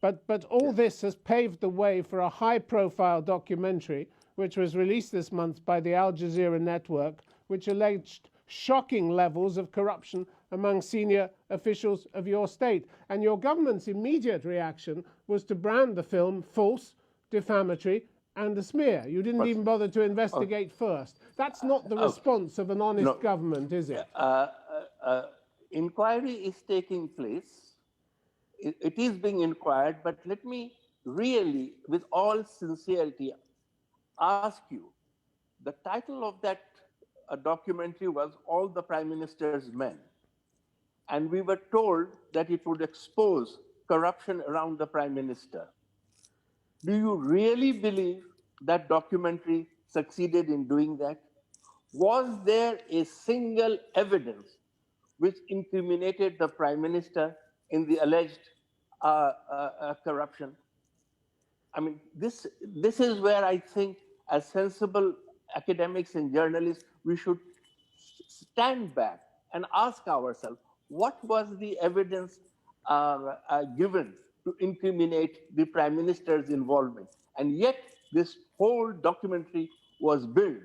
But all this has paved the way for a high-profile documentary, which was released this month by the Al Jazeera network, which alleged shocking levels of corruption among senior officials of your state. And your government's immediate reaction was to brand the film false, defamatory, and a smear. You didn't even bother to investigate first. That's not the response of an honest government, is it? Inquiry is taking place. It is being inquired, but let me really, with all sincerity, ask you, the title of that documentary was All the Prime Minister's Men. And we were told that it would expose corruption around the Prime Minister. Do you really believe that documentary succeeded in doing that? Was there a single evidence which incriminated the Prime Minister in the alleged corruption? I mean, this is where I think, as sensible academics and journalists, we should stand back and ask ourselves, what was the evidence given to incriminate the Prime Minister's involvement? And yet, this whole documentary was built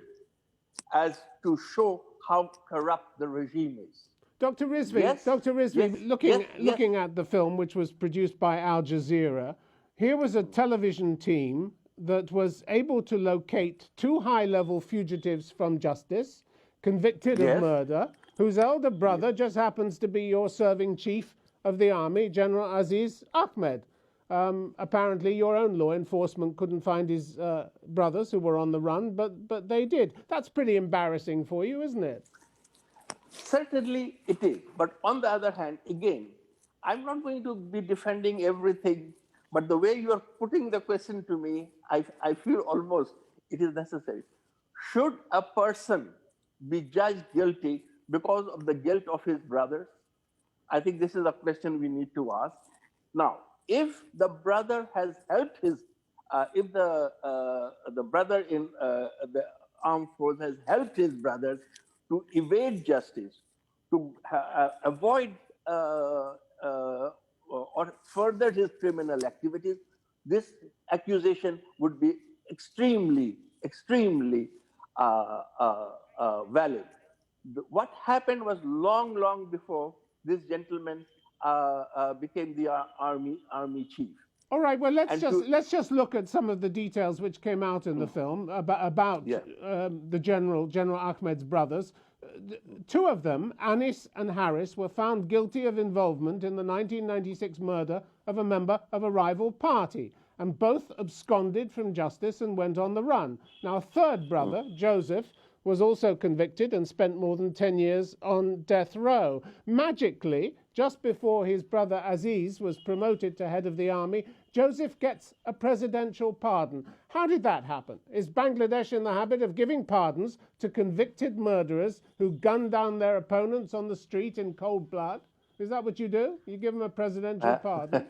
as to show how corrupt the regime is. Dr. Rizvi, Yes, Dr. Rizvi, yes, looking at the film, which was produced by Al Jazeera, here was a television team that was able to locate two high-level fugitives from justice, convicted of murder, whose elder brother just happens to be your serving chief of the army, General Aziz Ahmed. Apparently, your own law enforcement couldn't find his brothers who were on the run, but they did. That's pretty embarrassing for you, isn't it? Certainly it is. But on the other hand, again, I'm not going to be defending everything, but the way you are putting the question to me, I feel almost it is necessary. Should a person be judged guilty because of the guilt of his brothers? I think this is a question we need to ask. Now, if the brother has helped his, if the brother in the armed force has helped his brothers to evade justice, to avoid or further his criminal activities, this accusation would be extremely valid. What happened was long before this gentleman became the army chief. All right. Well, let's just look at some of the details which came out in the film about the General Ahmed's brothers. Two of them, Anis and Harris, were found guilty of involvement in the 1996 murder of a member of a rival party, and both absconded from justice and went on the run. Now, a third brother, Joseph, was also convicted and spent more than 10 years on death row. Magically, just before his brother Aziz was promoted to head of the army, Joseph gets a presidential pardon. How did that happen? Is Bangladesh in the habit of giving pardons to convicted murderers who gun down their opponents on the street in cold blood? Is that what you do? You give them a presidential pardon?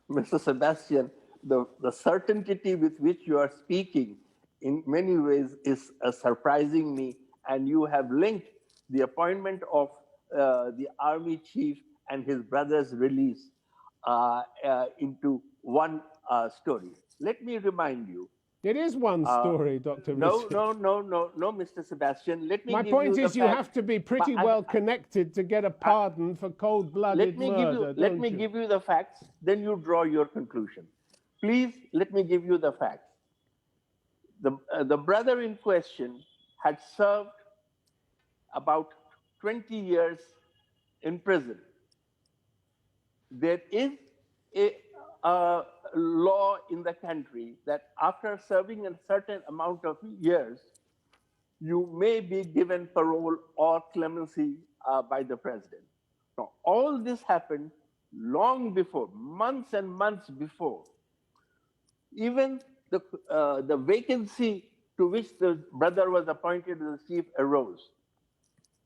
Mr. Sebastian, the certainty with which you are speaking in many ways is surprising me, and you have linked the appointment of the army chief and his brother's release into one story. Let me remind you. It is one story, Dr. Rizvi. No, Mr. Sebastian. Let me. My point is, you have to be pretty well connected to get a pardon for cold-blooded murder. Let me give you the facts, then you draw your conclusion. Please, let me give you the facts. The brother in question had served about 20 years in prison. There is a law in the country that after serving a certain amount of years, you may be given parole or clemency by the president. Now, all this happened long before, months and months before. Even the vacancy to which the brother was appointed as chief arose.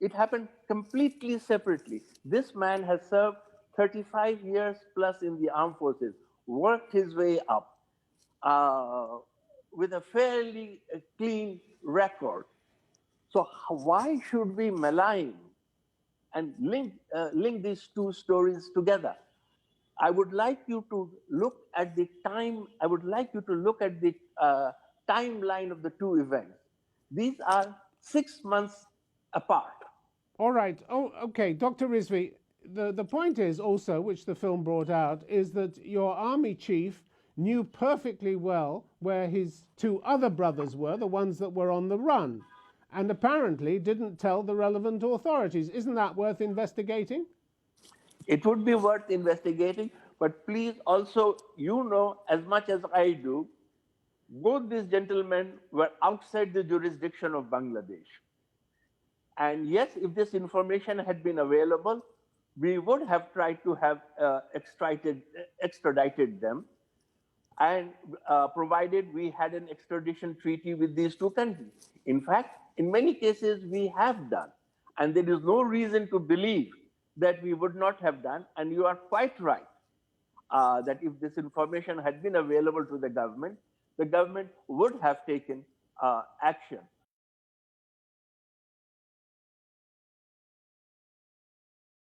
It happened completely separately. This man has served 35 years plus in the armed forces, worked his way up with a fairly clean record. So why should we malign and link these two stories together? I would like you to look at the time. I would like you to look at the timeline of the two events. These are 6 months apart. All right. Oh, okay. Dr. Rizvi, the point is also, which the film brought out, is that your army chief knew perfectly well where his two other brothers were, the ones that were on the run, and apparently didn't tell the relevant authorities. Isn't that worth investigating? It would be worth investigating, but please also, you know as much as I do, both these gentlemen were outside the jurisdiction of Bangladesh. And yes, if this information had been available, we would have tried to have extradited them, and provided we had an extradition treaty with these two countries. In fact, in many cases, we have done. And there is no reason to believe that we would not have done. And you are quite right that if this information had been available to the government would have taken action.